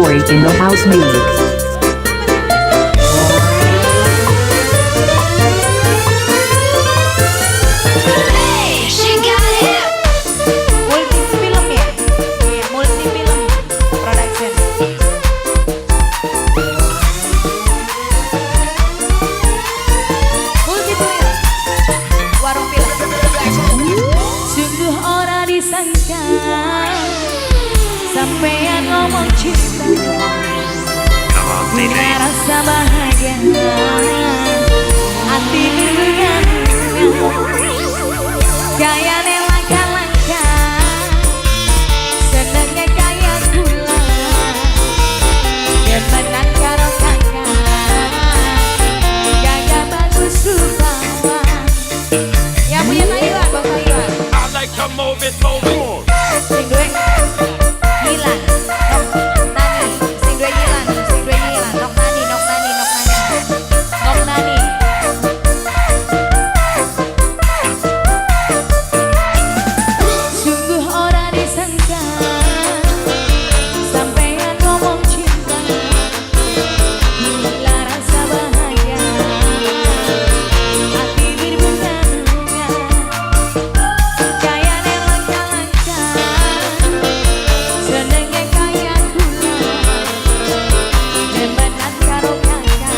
Corey in the house music. Sampean ngomong cinta, punya rasa bahagia, hati berdengar, gayane langka-langka, senengnya kayak gula, demenan karo kakak, gaya bagus rupawan. Yang punya Taiwan, Bang Taiwan. I like to move it, move it. Sing duwe Gilan, Nok Nani, sing duwe Gilan, Nok Nani. Sungguh ora disangka, sampean ngomong cinta, gila rasa bahagia, hati berbunga-bunga, gayane langka-langka, senengnya kayak gula, demenan karo kakak,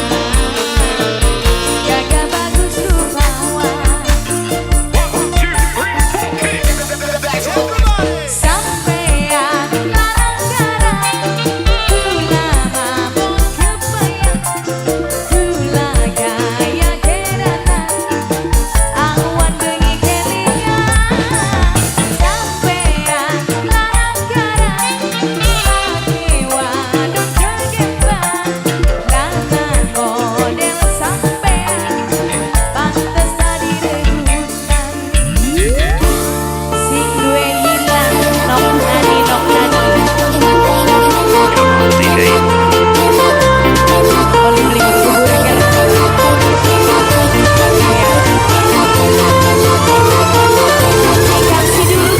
gagah bagus rupawan. Sampean larang-larang, kula mabuk kebayang, kula gaya kedanan, awan bengi kelingan. Sampean larang-larang, laki wadon kegembang, langan model sampean, pantes tadi rebutan. Sing duwe Gilan, Nok Nani. Beli bubur kasih dulu.